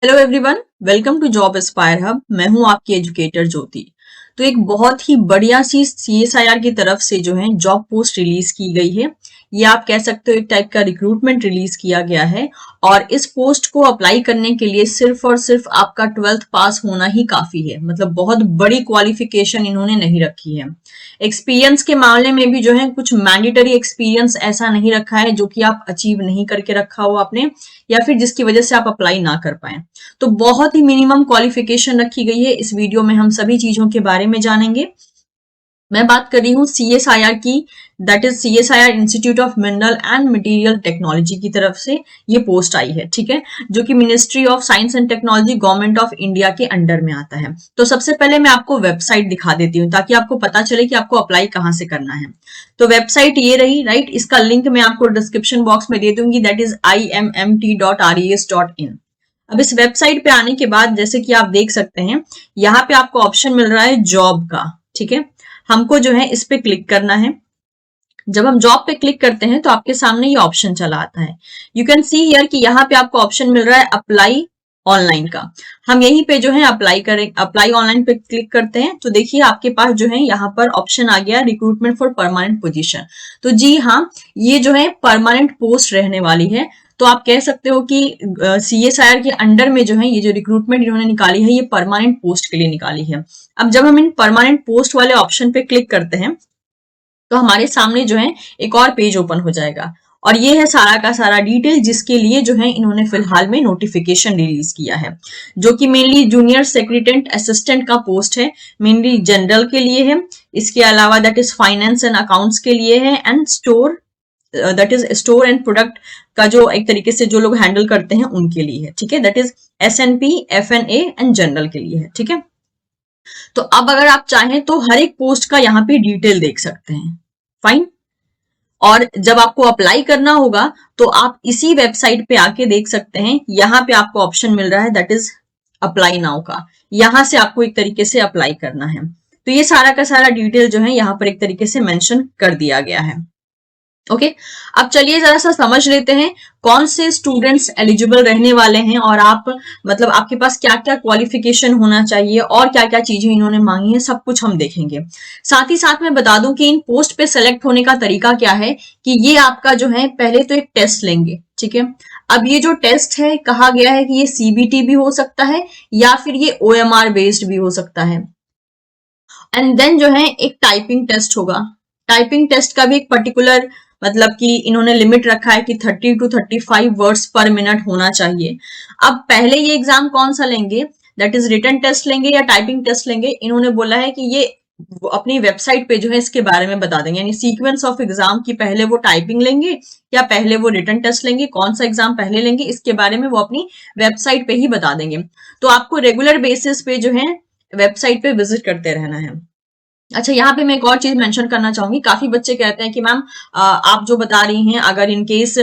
Hello everyone, welcome to job aspire hub. मैं हूं आपकी एजुकेटर ज्योति। तो एक बहुत ही बढ़िया सी सीएसआईआर की तरफ से जो है जॉब पोस्ट रिलीज की गई है। ये आप कह सकते हो एक टाइप का रिक्रूटमेंट रिलीज किया गया है और इस पोस्ट को अप्लाई करने के लिए सिर्फ और सिर्फ आपका 12th पास होना ही काफी है। मतलब बहुत बड़ी क्वालिफिकेशन इन्होंने नहीं रखी है। एक्सपीरियंस के मामले में भी जो है कुछ मैंडेटरी एक्सपीरियंस ऐसा नहीं रखा है जो कि आप अचीव नहीं करके रखा हो आपने, या फिर जिसकी वजह से आप अप्लाई ना कर पाए। तो बहुत ही मिनिमम क्वालिफिकेशन रखी गई है। इस वीडियो में हम सभी चीजों के बारे में जानेंगे। मैं बात कर रही हूँ सीएसआईआर की, that is CSIR institute of mineral and material technology की तरफ से ये पोस्ट आई है, ठीक है, जो कि ministry of science and technology government of India के अंडर में आता है। तो सबसे पहले मैं आपको वेबसाइट दिखा देती हूँ ताकि आपको पता चले कि आपको अप्लाई कहाँ से करना है। तो वेबसाइट ये रही, राइट। इसका लिंक मैं आपको डिस्क्रिप्शन बॉक्स में दे दूंगी, दैट इज immt.res.in। अब इस वेबसाइट पे आने के बाद जैसे कि आप देख सकते हैं, यहाँ पे आपको ऑप्शन मिल रहा है जॉब का, ठीक है। हमको जो है इस पे क्लिक करना है। जब हम जॉब पे क्लिक करते हैं तो आपके सामने ये ऑप्शन चला आता है। यू कैन सी हियर कि यहाँ पे आपको ऑप्शन मिल रहा है अप्लाई ऑनलाइन का। हम यहीं पे जो है अप्लाई ऑनलाइन पे क्लिक करते हैं तो देखिए आपके पास जो है यहाँ पर ऑप्शन आ गया रिक्रूटमेंट फॉर परमानेंट पोजीशन। तो जी हाँ, ये जो है परमानेंट पोस्ट रहने वाली है। तो आप कह सकते हो कि सीएसआईआर के अंडर में जो है ये जो रिक्रूटमेंट इन्होंने निकाली है ये परमानेंट पोस्ट के लिए निकाली है। अब जब हम इन परमानेंट पोस्ट वाले ऑप्शन पे क्लिक करते हैं तो हमारे सामने जो है एक और पेज ओपन हो जाएगा और ये है सारा का सारा डिटेल जिसके लिए जो है इन्होंने फिलहाल में नोटिफिकेशन रिलीज किया है, जो कि मेनली जूनियर सेक्रेटेरिएट असिस्टेंट का पोस्ट है, मेनली जनरल के लिए है। इसके अलावा that is finance and accounts के लिए है, and store that is store and product का जो एक तरीके से जो लोग हैंडल करते हैं उनके लिए है, ठीक है। That is SNP, FNA and general के लिए है, ठीक है। तो अब अगर आप चाहें तो हर एक पोस्ट का यहाँ पे डिटेल देख सकते हैं, फाइन। और जब आपको अप्लाई करना होगा तो आप इसी वेबसाइट पे आके देख सकते हैं, यहाँ पे आपको ऑप्शन मिल रहा है दैट इज अप्लाई नाउ का। यहां से आपको एक तरीके से अप्लाई करना है। तो ये सारा का सारा डिटेल जो है यहाँ पर एक तरीके से मेंशन कर दिया गया है। ओके अब चलिए जरा सा समझ लेते हैं कौन से स्टूडेंट्स एलिजिबल रहने वाले हैं और आप मतलब आपके पास क्या क्या क्वालिफिकेशन होना चाहिए और क्या क्या चीजें इन्होंने मांगी है, सब कुछ हम देखेंगे। साथ ही साथ मैं बता दूं कि इन पोस्ट पे सेलेक्ट होने का तरीका क्या है कि ये आपका जो है पहले तो एक टेस्ट लेंगे, ठीक है। अब ये जो टेस्ट है कहा गया है कि ये सीबीटी भी हो सकता है या फिर ये ओएमआर बेस्ड भी हो सकता है। एंड देन जो है एक टाइपिंग टेस्ट होगा। टाइपिंग टेस्ट का भी एक पर्टिकुलर मतलब कि इन्होंने लिमिट रखा है कि 30 to 35 वर्ड्स पर मिनट होना चाहिए। अब पहले ये एग्जाम कौन सा लेंगे, दैट इज रिटन टेस्ट लेंगे या टाइपिंग टेस्ट लेंगे, इन्होंने बोला है कि ये अपनी वेबसाइट पे जो है इसके बारे में बता देंगे, यानी सीक्वेंस ऑफ एग्जाम की पहले वो टाइपिंग लेंगे या पहले वो रिटन टेस्ट लेंगे, कौन सा एग्जाम पहले लेंगे इसके बारे में वो अपनी वेबसाइट पे ही बता देंगे। तो आपको रेगुलर बेसिस पे जो है वेबसाइट पे विजिट करते रहना है। अच्छा, यहाँ पे मैं एक और चीज मेंशन करना चाहूंगी। काफी बच्चे कहते हैं कि मैम आप जो बता रही हैं अगर इन केस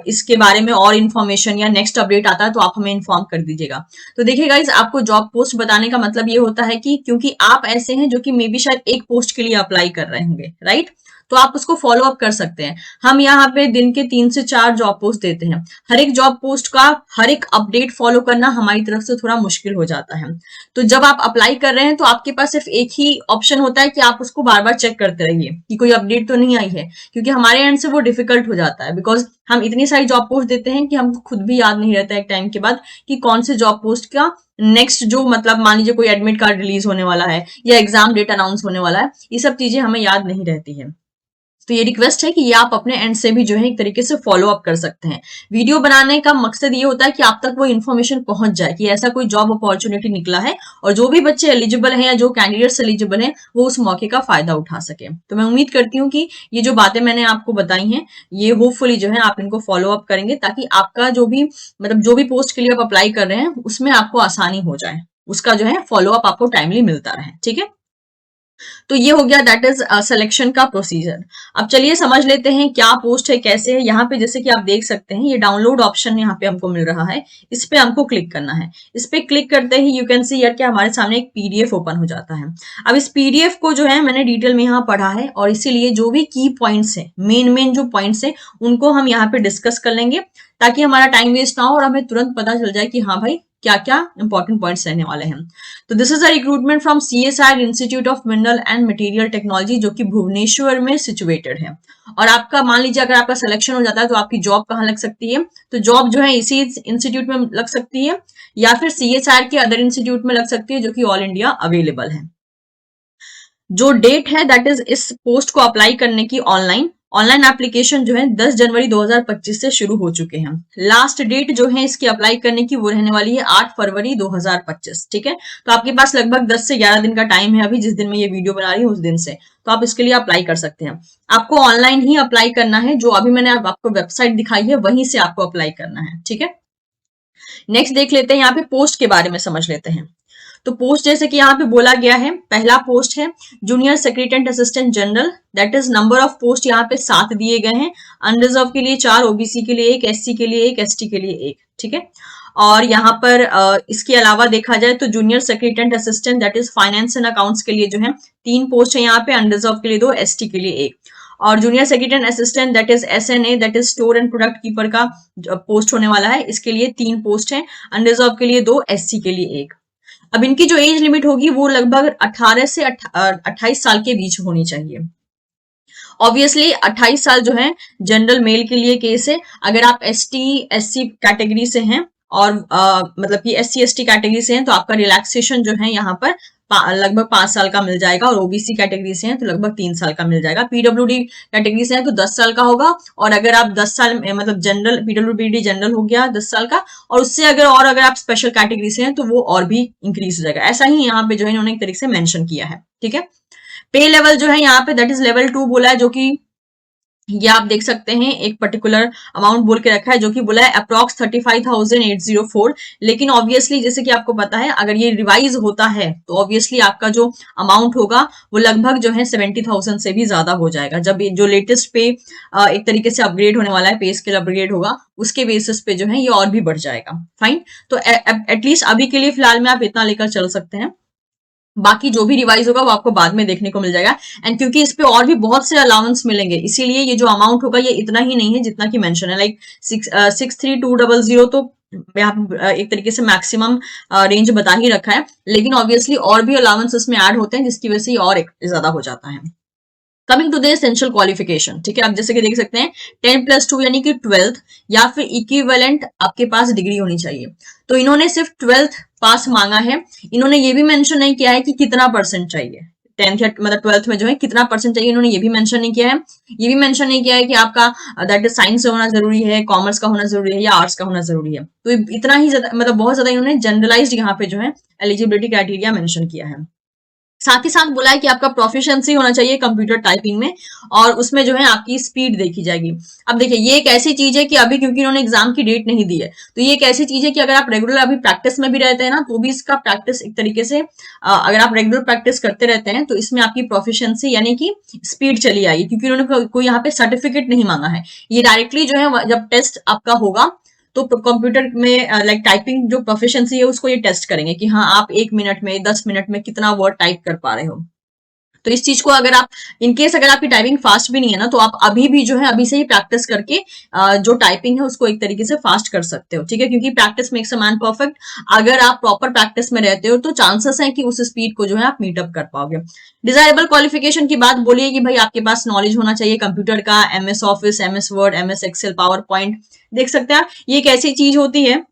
इसके बारे में और इन्फॉर्मेशन या नेक्स्ट अपडेट आता है तो आप हमें इन्फॉर्म कर दीजिएगा। तो देखिए गाइज, आपको जॉब पोस्ट बताने का मतलब ये होता है कि क्योंकि आप ऐसे हैं जो कि मे बी शायद एक पोस्ट के लिए अप्लाई कर रहे होंगे, राइट। तो आप उसको फॉलो अप कर सकते हैं। हम यहाँ पे दिन के 3 से 4 जॉब पोस्ट देते हैं। हर एक जॉब पोस्ट का हर एक अपडेट फॉलो करना हमारी तरफ से थोड़ा मुश्किल हो जाता है। तो जब आप अप्लाई कर रहे हैं तो आपके पास सिर्फ एक ही ऑप्शन होता है कि आप उसको बार बार चेक करते रहिए कि कोई अपडेट तो नहीं आई है, क्योंकि हमारे एंड से वो डिफिकल्ट हो जाता है। बिकॉज हम इतनी सारी जॉब पोस्ट देते हैं कि हमको खुद भी याद नहीं रहता है एक टाइम के बाद कि कौन से जॉब पोस्ट का नेक्स्ट जो मतलब मान लीजिए कोई एडमिट कार्ड रिलीज होने वाला है या एग्जाम डेट अनाउंस होने वाला है, ये सब चीजें हमें याद नहीं रहती है। तो ये रिक्वेस्ट है कि ये आप अपने एंड से भी जो है एक तरीके से फॉलो अप कर सकते हैं। वीडियो बनाने का मकसद ये होता है कि आप तक वो इन्फॉर्मेशन पहुंच जाए कि ऐसा कोई जॉब अपॉर्चुनिटी निकला है और जो भी बच्चे एलिजिबल हैं या जो कैंडिडेट्स एलिजिबल हैं वो उस मौके का फायदा उठा सके। तो मैं उम्मीद करती हूँ कि ये जो बातें मैंने आपको बताई हैं ये होपफुली जो है आप इनको फॉलो अप करेंगे ताकि आपका जो भी मतलब जो भी पोस्ट के लिए आप अप्लाई कर रहे हैं उसमें आपको आसानी हो जाए, उसका जो है फॉलो अप आपको टाइमली मिलता रहे, ठीक है। तो ये हो गया दैट इज सिलेक्शन का प्रोसीजर। अब चलिए समझ लेते हैं क्या पोस्ट है, कैसे है। यहाँ पे जैसे कि आप देख सकते हैं ये डाउनलोड ऑप्शन यहाँ पे हमको मिल रहा है, इस पे हमको क्लिक करना है। इस पे क्लिक करते ही यू कैन सी यार कि हमारे सामने एक पीडीएफ ओपन हो जाता है। अब इस पीडीएफ को जो है मैंने डिटेल में यहाँ पढ़ा है और इसीलिए जो भी की पॉइंट्स है, मेन जो पॉइंट्स है उनको हम यहाँ पे डिस्कस कर लेंगे ताकि हमारा टाइम वेस्ट ना हो और हमें तुरंत पता चल जाए कि हाँ भाई क्या क्या इंपॉर्टेंट पॉइंट्स रहने वाले हैं। तो this is a recruitment from CSIR institute of mineral and material technology, जो कि भुवनेश्वर में सिचुएटेड है। और आपका मान लीजिए अगर आपका सिलेक्शन हो जाता है तो आपकी जॉब कहाँ लग सकती है, तो जॉब जो है इसी इंस्टीट्यूट में लग सकती है या फिर CSIR के अदर इंस्टीट्यूट में लग सकती है, जो कि ऑल इंडिया अवेलेबल है। जो डेट है दैट इज इस पोस्ट को अप्लाई करने की ऑनलाइन एप्लीकेशन जो है 10 जनवरी 2025 से शुरू हो चुके हैं। लास्ट डेट जो है इसकी अप्लाई करने की वो रहने वाली है 8 फरवरी 2025। ठीक है, तो आपके पास लगभग 10 से 11 दिन का टाइम है अभी, जिस दिन मैं ये वीडियो बना रही हूँ उस दिन से, तो आप इसके लिए अप्लाई कर सकते हैं। आपको ऑनलाइन ही अप्लाई करना है, जो अभी मैंने आपको वेबसाइट दिखाई है वहीं से आपको अप्लाई करना है। ठीक है, नेक्स्ट देख लेते हैं, यहाँ पे पोस्ट के बारे में समझ लेते हैं। तो पोस्ट जैसे कि यहाँ पे बोला गया है, पहला पोस्ट है junior secretariat assistant general, that is number of post यहाँ पे 7 दिए गए हैं। अनरिजर्व के लिए 4, ओबीसी के लिए 1, एससी के लिए 1, एसटी के लिए 1। ठीक है, और यहाँ पर इसके अलावा देखा जाए तो junior secretariat assistant that is finance and accounts के लिए जो है 3 पोस्ट है यहाँ पे, अनरिजर्व के लिए 2, एसटी के लिए 1। और junior secretariat assistant that is SNA that is store and product keeper का पोस्ट होने वाला है, इसके लिए 3 पोस्ट है, अनरिजर्व के लिए 2, एससी के लिए 1। अब इनकी जो एज लिमिट होगी वो लगभग 18 से 28 साल के बीच होनी चाहिए। ऑब्वियसली 28 साल जो है जनरल मेल के लिए केस है। अगर आप ST SC कैटेगरी से हैं और मतलब कि SC ST कैटेगरी से हैं तो आपका रिलैक्सेशन जो है यहाँ पर लगभग 5 साल का मिल जाएगा, और ओबीसी कैटेगरी से हैं तो लगभग 3 साल का मिल जाएगा। PWD कैटेगरी से हैं तो 10 साल का होगा, और अगर आप 10 साल मतलब जनरल PWD जनरल हो गया 10 साल का, और उससे अगर आप स्पेशल कैटेगरी से हैं तो वो और भी इंक्रीज हो जाएगा। ऐसा ही यहाँ पे जो है इन्होंने एक तरीके से मेंशन किया है। ठीक है, पे लेवल जो है यहाँ पे दैट इज लेवल 2 बोला है, जो कि ये आप देख सकते हैं एक पर्टिकुलर अमाउंट बोल के रखा है, जो कि बोला है अप्रॉक्स 35,804। लेकिन ऑब्वियसली जैसे कि आपको पता है अगर ये रिवाइज होता है तो ऑब्वियसली आपका जो अमाउंट होगा वो लगभग जो है 70,000 से भी ज्यादा हो जाएगा। जब जो लेटेस्ट पे एक तरीके से अपग्रेड होने वाला है, पे स्केल अपग्रेड होगा, उसके बेसिस पे जो है ये और भी बढ़ जाएगा। फाइन, तो एटलीस्ट अभी के लिए फिलहाल में आप इतना लेकर चल सकते हैं, बाकी जो भी रिवाइज होगा वो आपको बाद में देखने को मिल जाएगा। एंड क्योंकि इस पे और भी बहुत से अलाउंस मिलेंगे, इसीलिए ये जो अमाउंट होगा ये इतना ही नहीं है जितना कि मेंशन है, लाइक 63200 तो यहाँ एक तरीके से मैक्सिमम रेंज बता ही रखा है, लेकिन ऑब्वियसली और भी अलाउंस इसमें ऐड होते हैं जिसकी वजह से ये और ज्यादा हो जाता है। Coming to the essential qualification, ठीक है, आप जैसे कि देख सकते हैं 10+2 यानी कि 12th या फिर इक्विवेलेंट आपके पास डिग्री होनी चाहिए। तो इन्होंने सिर्फ 12th पास मांगा है, इन्होंने ये भी मेंशन नहीं किया है कि कितना परसेंट चाहिए 10th या मतलब 12th में जो है कितना परसेंट चाहिए, इन्होंने ये भी मेंशन नहीं किया है। ये भी मेंशन नहीं किया है कि आपका दैट इज साइंस से होना जरूरी है, कॉमर्स का होना जरूरी है या आर्ट्स का होना जरूरी है। तो इतना ही ज्यादा मतलब बहुत ज्यादा इन्होंने जनरलाइज्ड यहाँ पे जो है एलिजिबिलिटी क्राइटेरिया मेंशन किया है। साथ ही साथ बोला है कि आपका प्रोफिशिएंसी होना चाहिए कंप्यूटर टाइपिंग में, और उसमें जो है आपकी स्पीड देखी जाएगी। अब देखिए ये एक ऐसी चीज है कि अभी क्योंकि इन्होंने एग्जाम की डेट नहीं दी है, तो ये एक ऐसी चीज है कि अगर आप रेगुलर अभी प्रैक्टिस में भी रहते हैं ना, तो भी इसका प्रैक्टिस एक तरीके से अगर आप रेगुलर प्रैक्टिस करते रहते हैं तो इसमें आपकी प्रोफिशिएंसी यानी कि स्पीड चली आएगी, क्योंकि उन्होंने कोई यहाँ पे सर्टिफिकेट नहीं मांगा है। ये डायरेक्टली जो है जब टेस्ट आपका होगा तो कंप्यूटर में लाइक टाइपिंग जो प्रोफिशिएंसी है उसको ये टेस्ट करेंगे कि हाँ आप 1 मिनट में 10 मिनट में कितना वर्ड टाइप कर पा रहे हो। तो इस चीज को अगर आप इनकेस अगर आपकी टाइपिंग फास्ट भी नहीं है ना, तो आप अभी भी जो है अभी से ही प्रैक्टिस करके जो टाइपिंग है उसको एक तरीके से फास्ट कर सकते हो। ठीक है, क्योंकि practice makes a man perfect. अगर आप प्रॉपर प्रैक्टिस में रहते हो तो चांसेस है कि उस स्पीड को जो है आप मीटअप कर पाओगे। डिजायरेबल क्वालिफिकेशन की बात बोलिए कि भाई आपके पास नॉलेज होना चाहिए कंप्यूटर का, MS Office, MS Word, MS Excel, PowerPoint. देख सकते हैं ये एक ऐसी चीज होती है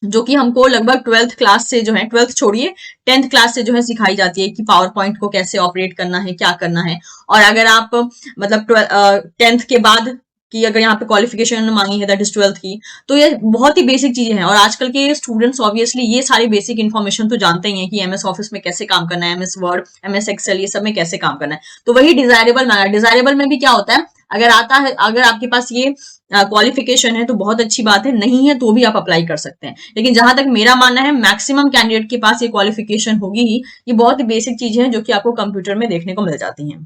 जो कि हमको लगभग 12th क्लास से जो है, 12th छोड़िए 10th क्लास से जो है सिखाई जाती है कि पावर पॉइंट को कैसे ऑपरेट करना है, क्या करना है। और अगर आप मतलब 10th के बाद की अगर यहाँ पे क्वालिफिकेशन मांगी है दैट इज 12th की, तो ये बहुत ही बेसिक चीजें हैं। और आजकल के स्टूडेंट्स ऑब्वियसली ये सारी बेसिक इन्फॉर्मेशन तो जानते ही हैं कि MS ऑफिस में कैसे काम करना है, MS वर्ड, MS एक्सेल, ये सब में कैसे काम करना है। तो वही डिजायरेबल मांगा। डिजायरेबल में भी क्या होता है, अगर आता है, अगर आपके पास ये क्वालिफिकेशन है तो बहुत अच्छी बात है, नहीं है तो भी आप अप्लाई कर सकते हैं। लेकिन जहां तक मेरा मानना है मैक्सिमम कैंडिडेट के पास ये क्वालिफिकेशन होगी ही। ये बहुत ही बेसिक चीज है जो कि आपको कंप्यूटर में देखने को मिल जाती है।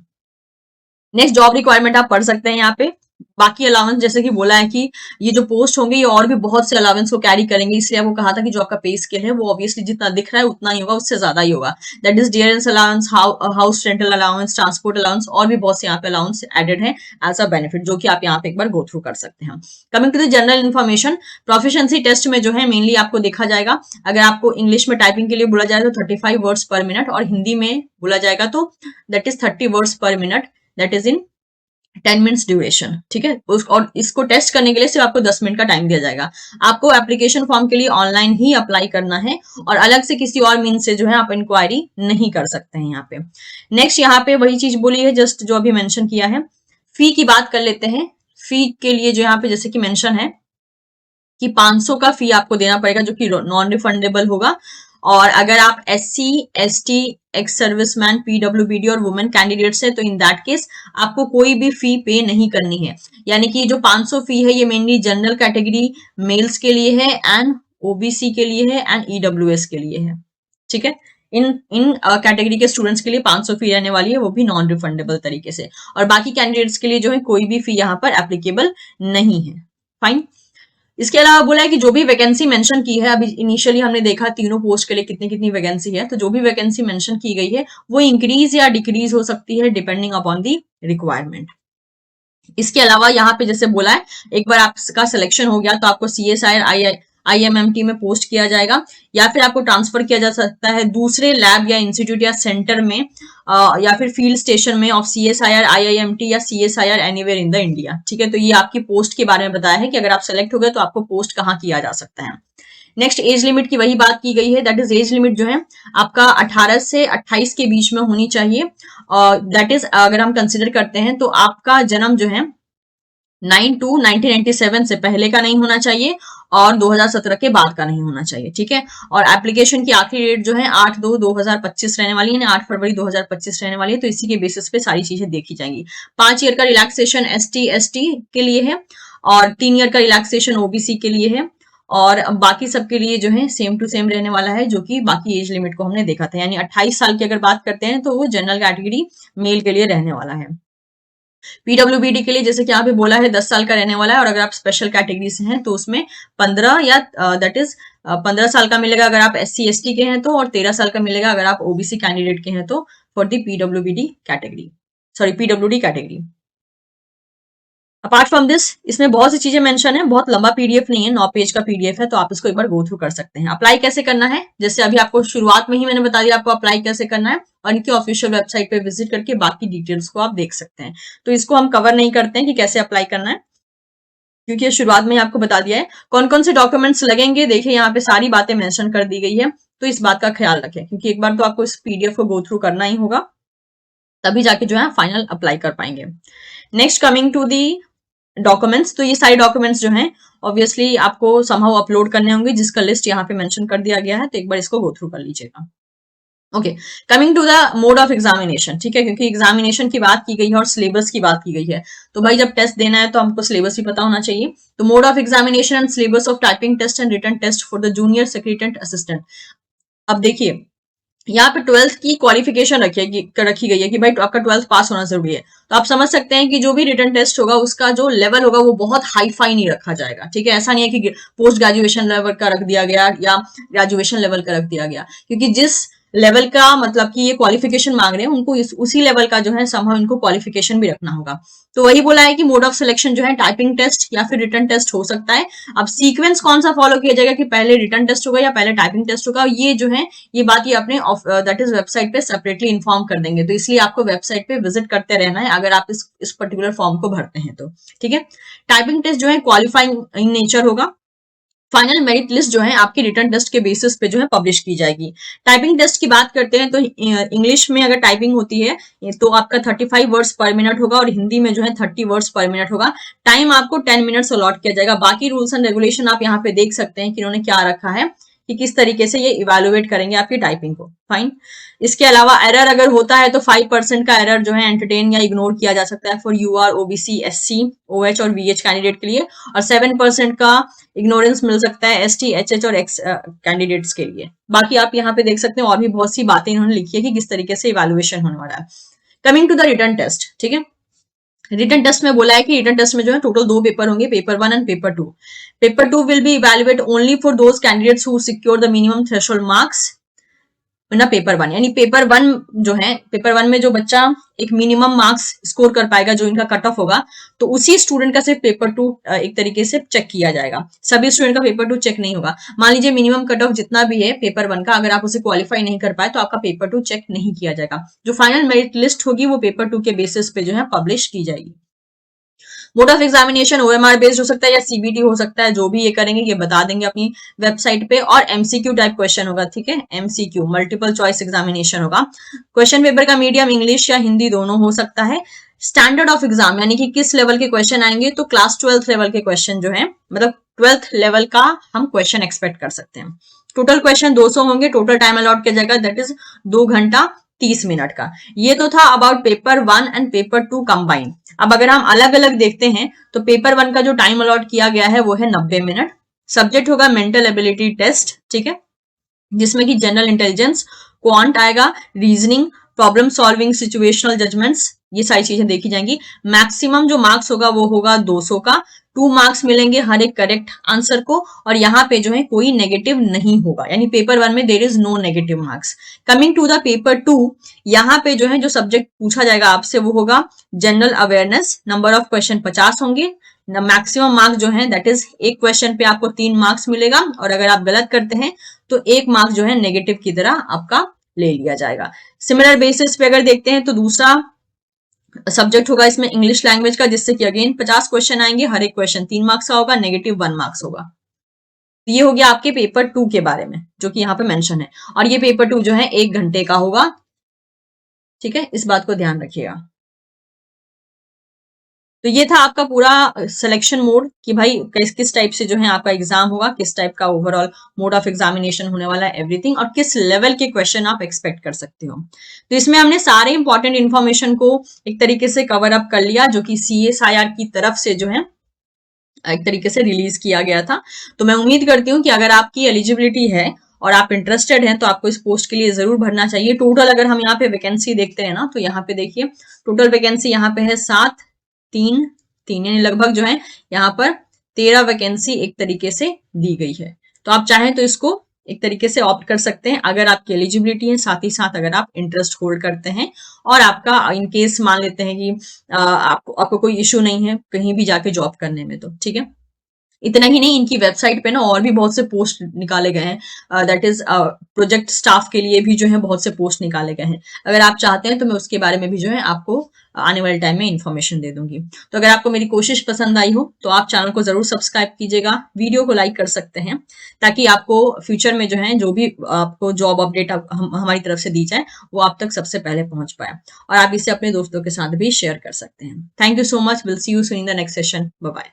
नेक्स्ट जॉब रिक्वायरमेंट आप पढ़ सकते हैं यहाँ पे, बाकी अलाउंस जैसे कि बोला है कि ये जो पोस्ट होंगे ये और भी बहुत से अलाउंस को कैरी करेंगे, इसलिए आपको कहा था कि जो आपका पे स्केल है वो ऑब्वियसली जितना दिख रहा है उतना ही होगा, उससे ज्यादा ही होगा। That is dearness allowance, house rental allowance, transport allowance, और भी बहुत से यहाँ पे अलाउंस एडेड है एज अ बेनिफिट, जो कि आप यहाँ पे एक बार गो थ्रू कर सकते हैं। Coming to the general information, proficiency test में जो है मेनली आपको देखा जाएगा, अगर आपको इंग्लिश में टाइपिंग के लिए बोला जाए तो 35 वर्ड्स पर मिनट, और हिंदी में बोला जाएगा तो दैट इज 30 वर्ड्स पर minute, that is in 10 minutes duration, ठीक है। और इसको टेस्ट करने के लिए सिर्फ आपको 10 मिनट का टाइम दिया जाएगा। आपको एप्लीकेशन फॉर्म के लिए ऑनलाइन ही अप्लाई करना है, और अलग से किसी और मीन से जो है आप इंक्वायरी नहीं कर सकते हैं यहाँ पे। नेक्स्ट यहाँ पे वही चीज बोली है जस्ट जो अभी मेंशन किया है। फी की बात कर लेते हैं। फी के लिए जो यहाँ पे जैसे कि मेंशन है कि 500 का फी आपको देना पड़ेगा, जो कि नॉन रिफंडेबल होगा। और अगर आप SC ST ex serviceman PWBD और वुमेन कैंडिडेट्स है तो इन दैट केस आपको कोई भी फी पे नहीं करनी है। यानी कि जो 500 फी है ये मेनली जनरल कैटेगरी मेल्स के लिए है, एंड OBC के लिए है, एंड EWS के लिए है, ठीक है। इन इन कैटेगरी के स्टूडेंट्स के लिए 500 फी रहने वाली है, वो भी नॉन रिफंडेबल तरीके से। और बाकी कैंडिडेट्स के लिए जो है कोई भी फी यहाँ पर एप्लीकेबल नहीं है। फाइन। इसके अलावा बोला है कि जो भी वैकेंसी मेंशन की है, अभी इनिशियली हमने देखा तीनों पोस्ट के लिए कितनी कितनी वैकेंसी है, तो जो भी वैकेंसी मेंशन की गई है वो इंक्रीज या डिक्रीज हो सकती है डिपेंडिंग अपॉन दी रिक्वायरमेंट। इसके अलावा यहाँ पे जैसे बोला है, एक बार आपका सिलेक्शन हो गया तो आपको CSIR IMMT में पोस्ट किया जाएगा, या फिर आपको ट्रांसफर किया जा सकता है दूसरे लैब या इंस्टीट्यूट या सेंटर में, या फिर फील्ड स्टेशन में ऑफ CSIR IIMT या CSIR anywhere in the India, ठीक है। तो ये आपकी पोस्ट के बारे में बताया है कि अगर आप सेलेक्ट हो गए तो आपको पोस्ट कहाँ किया जा सकता है। नेक्स्ट एज लिमिट की वही बात की गई है, दैट इज एज लिमिट जो है आपका 18 से 28 के बीच में होनी चाहिए। दैट इज अगर हम कंसिडर करते हैं तो आपका जन्म जो है 9/2/1997 से पहले का नहीं होना चाहिए, और 2017 के बाद का नहीं होना चाहिए, ठीक है। और एप्लीकेशन की आखिरी डेट जो है 8/2/2025 रहने वाली है, 8 फरवरी 2025 रहने वाली है, तो इसी के बेसिस पे सारी चीजें देखी जाएंगी। 5 ईयर का रिलैक्सेशन ST ST के लिए है, और 3 ईयर का रिलैक्सेशन OBC के लिए है, और बाकी सबके लिए जो है सेम टू सेम रहने वाला है, जो कि बाकी एज लिमिट को हमने देखा था। यानी 28 साल की अगर बात करते हैं तो वो जनरल कैटेगरी मेल के लिए रहने वाला है। PWBD के लिए जैसे कि यहाँ पे बोला है 10 साल का रहने वाला है, और अगर आप स्पेशल कैटेगरी से हैं तो उसमें 15 या दैट इज 15 साल का मिलेगा अगर आप SC ST के हैं तो, और 13 साल का मिलेगा अगर आप OBC कैंडिडेट के हैं तो, for the PWBD category, sorry PWD category. Apart from this इसमें बहुत सी चीजें मेंशन है, बहुत लंबा PDF नहीं है, 9 पेज का PDF है, तो आप इसको एक बार गो थ्रू कर सकते हैं। अप्लाई कैसे करना है, जैसे अभी आपको शुरुआत में ही मैंने बता दिया आपको अप्लाई कैसे करना है, और इनकी ऑफिशियल वेबसाइट पे विजिट करके बाकी डिटेल्स को आप देख सकते हैं। तो इसको हम कवर नहीं करते हैं कि कैसे अप्लाई करना है, क्योंकि शुरुआत में ही आपको बता दिया है। कौन कौन से डॉक्यूमेंट्स लगेंगे, देखिए यहाँ पे सारी बातें मेंशन कर दी गई है, तो इस बात का ख्याल रखें, क्योंकि एक बार तो आपको इस PDF को गो थ्रू करना ही होगा, तभी जाके जो है फाइनल अप्लाई कर पाएंगे। Next coming to the documents, तो ये सारे डॉक्यूमेंट्स जो हैं ऑब्वियसली आपको समहाउ अपलोड करने होंगे, जिसका लिस्ट यहाँ पे मेंशन कर दिया गया है, तो एक बार इसको गो थ्रू कर लीजिएगा। Okay, coming to the mode of examination, ठीक है, क्योंकि एग्जामिनेशन की बात की गई है और सिलेबस की बात की गई है, तो भाई जब टेस्ट देना है तो हमको सिलेबस भी पता होना चाहिए। तो mode of examination and syllabus of typing test and written test for the junior secretariat assistant. अब देखिए यहाँ पे 12th की क्वालिफिकेशन रखी गई है कि भाई आपका 12th पास होना जरूरी है, तो आप समझ सकते हैं कि जो भी रिटन टेस्ट होगा उसका जो लेवल होगा वो बहुत हाई फाई नहीं रखा जाएगा, ठीक है। ऐसा नहीं है कि पोस्ट ग्रेजुएशन लेवल का रख दिया गया या ग्रेजुएशन लेवल का रख दिया गया, क्योंकि जिस लेवल का मतलब कि ये क्वालिफिकेशन मांग रहे हैं उनको उसी लेवल का जो है समहाउ इनको क्वालिफिकेशन भी रखना होगा। तो वही बोला है कि मोड ऑफ सिलेक्शन जो है टाइपिंग टेस्ट या फिर रिटन टेस्ट हो सकता है। अब सीक्वेंस कौन सा फॉलो किया जाएगा कि पहले रिटन टेस्ट होगा या पहले टाइपिंग टेस्ट होगा, ये जो है ये बात ये अपने दैट इज वेबसाइट पे सेपरेटली इन्फॉर्म कर देंगे, तो इसलिए आपको वेबसाइट पे विजिट करते रहना है अगर आप इस पर्टिकुलर फॉर्म को भरते हैं तो, ठीक है। टाइपिंग टेस्ट जो है क्वालिफाइंग इन नेचर होगा। फाइनल मेरिट लिस्ट जो है आपकी रिटन टेस्ट के बेसिस पे जो है पब्लिश की जाएगी। टाइपिंग टेस्ट की बात करते हैं तो इंग्लिश में अगर टाइपिंग होती है तो आपका 35 वर्ड्स पर मिनट होगा, और हिंदी में जो है 30 वर्ड्स पर मिनट होगा। टाइम आपको 10 मिनट्स अलॉट किया जाएगा। बाकी रूल्स एंड रेगुलेशन आप यहाँ पे देख सकते हैं कि इन्होंने क्या रखा है कि किस तरीके से ये इवेलुएट करेंगे आपकी टाइपिंग को। फाइन। इसके अलावा एरर अगर होता है तो 5% का एरर जो है एंटरटेन या इग्नोर किया जा सकता है for UR OBC SC OH और VH कैंडिडेट के लिए, और 7% का इग्नोरेंस मिल सकता है ST HH और X कैंडिडेट्स के लिए। बाकी आप यहाँ पे देख सकते हैं और भी बहुत सी बातें इन्होंने लिखी है कि किस तरीके से इवेलुएशन होने वाला है। Coming to the written test, ठीक है। रिटन टेस्ट में बोला है कि रिटन टेस्ट में जो है टोटल 2 पेपर होंगे, paper 1 and paper 2। Paper 2 will be evaluate only for those candidates who secure the minimum threshold marks ना पेपर 1, यानी पेपर 1 जो है, पेपर 1 में जो बच्चा एक मिनिमम मार्क्स स्कोर कर पाएगा, जो इनका कट ऑफ होगा, तो उसी स्टूडेंट का सिर्फ पेपर 2 एक तरीके से चेक किया जाएगा। सभी स्टूडेंट का पेपर 2 चेक नहीं होगा। मान लीजिए मिनिमम कट ऑफ जितना भी है पेपर 1 का, अगर आप उसे क्वालिफाई नहीं कर पाए तो आपका पेपर 2 चेक नहीं किया जाएगा। जो फाइनल मेरिट लिस्ट होगी वो पेपर 2 के बेसिस पे जो है पब्लिश की जाएगी। Mode of examination OMR based हो सकता है या सीबीटी हो सकता है, जो भी ये करेंगे ये बता देंगे अपनी वेबसाइट पे। और एमसीक्यू टाइप क्वेश्चन होगा, ठीक है, एमसीक्यू मल्टीपल चॉइस एग्जामिनेशन होगा। क्वेश्चन पेपर का मीडियम इंग्लिश या हिंदी दोनों हो सकता है। स्टैंडर्ड ऑफ एग्जाम यानी कि किस लेवल के क्वेश्चन आएंगे, तो क्लास 12th लेवल के क्वेश्चन जो है, मतलब 12th लेवल का हम क्वेश्चन एक्सपेक्ट कर सकते हैं। टोटल क्वेश्चन 200 होंगे, टोटल टाइम अलॉट किया जाएगा दैट इज 2 घंटा 30 मिनट का। ये तो था about paper 1 and paper 2 combine. अब अगर हम अलग अलग देखते हैं तो पेपर 1 का जो टाइम अलॉट किया गया है वो है 90 मिनट। सब्जेक्ट होगा मेंटल एबिलिटी टेस्ट, ठीक है, जिसमें कि जनरल इंटेलिजेंस, क्वांट आएगा, reasoning, problem solving, situational judgements, ये सारी चीजें देखी जाएंगी। मैक्सिमम जो मार्क्स होगा वो होगा 200 का। 2 मार्क्स मिलेंगे हर एक करेक्ट आंसर को, और यहाँ पे जो है कोई नेगेटिव नहीं होगा, यानी पेपर 1 में there is no negative marks. Coming to the paper 2, यहाँ पे जो है जो सब्जेक्ट पूछा जाएगा आपसे वो होगा general awareness. Number of question 50 होंगे। मैक्सिमम मार्क्स जो है दैट इज एक क्वेश्चन पे आपको 3 मार्क्स मिलेगा, और अगर आप गलत करते हैं तो 1 मार्क्स जो है नेगेटिव की तरह आपका ले लिया जाएगा। सिमिलर बेसिस पे अगर देखते हैं तो दूसरा सब्जेक्ट होगा इसमें इंग्लिश लैंग्वेज का, जिससे कि अगेन 50 क्वेश्चन आएंगे, हर एक क्वेश्चन 3 मार्क्स का होगा, नेगेटिव 1 मार्क्स होगा। ये हो गया आपके पेपर 2 के बारे में, जो कि यहाँ पे मेंशन है। और ये पेपर 2 जो है 1 घंटे का होगा, ठीक है, इस बात को ध्यान रखिएगा। तो ये था आपका पूरा सिलेक्शन मोड कि भाई किस किस टाइप से जो है आपका एग्जाम होगा, किस टाइप का ओवरऑल मोड ऑफ एग्जामिनेशन होने वाला है, एवरीथिंग, और किस लेवल के क्वेश्चन आप एक्सपेक्ट कर सकते हो। तो इसमें हमने सारे इंपॉर्टेंट इन्फॉर्मेशन को एक तरीके से कवर अप कर लिया, जो कि CSIR की तरफ से जो है एक तरीके से रिलीज किया गया था। तो मैं उम्मीद करती हूँ कि अगर आपकी एलिजिबिलिटी है और आप इंटरेस्टेड हैं तो आपको इस पोस्ट के लिए जरूर भरना चाहिए। टोटल अगर हम यहाँ पे वैकेंसी देखते हैं ना, तो यहाँ पे देखिए टोटल वैकेंसी यहाँ पे है 7 3 3, यानी लगभग जो है यहाँ पर 13 वैकेंसी एक तरीके से दी गई है। तो आप चाहें तो इसको एक तरीके से ऑप्ट कर सकते हैं अगर आपकी एलिजिबिलिटी है, साथ ही साथ अगर आप इंटरेस्ट होल्ड करते हैं और आपका इन केस मान लेते हैं कि आपको कोई इश्यू नहीं है कहीं भी जाके जॉब करने में, तो ठीक है। इतना ही नहीं, इनकी वेबसाइट पे ना और भी बहुत से पोस्ट निकाले गए हैं, दैट इज प्रोजेक्ट स्टाफ के लिए भी जो है बहुत से पोस्ट निकाले गए हैं। अगर आप चाहते हैं तो मैं उसके बारे में भी जो है आपको आने वाले टाइम में इन्फॉर्मेशन दे दूंगी। तो अगर आपको मेरी कोशिश पसंद आई हो तो आप चैनल को जरूर सब्सक्राइब कीजिएगा, वीडियो को लाइक कर सकते हैं, ताकि आपको फ्यूचर में जो है जो भी आपको जॉब अपडेट हमारी तरफ से दी जाए वो आप तक सबसे पहले पहुंच पाए, और आप इसे अपने दोस्तों के साथ भी शेयर कर सकते हैं। Thank you so much, will see you soon in the next session, bye bye.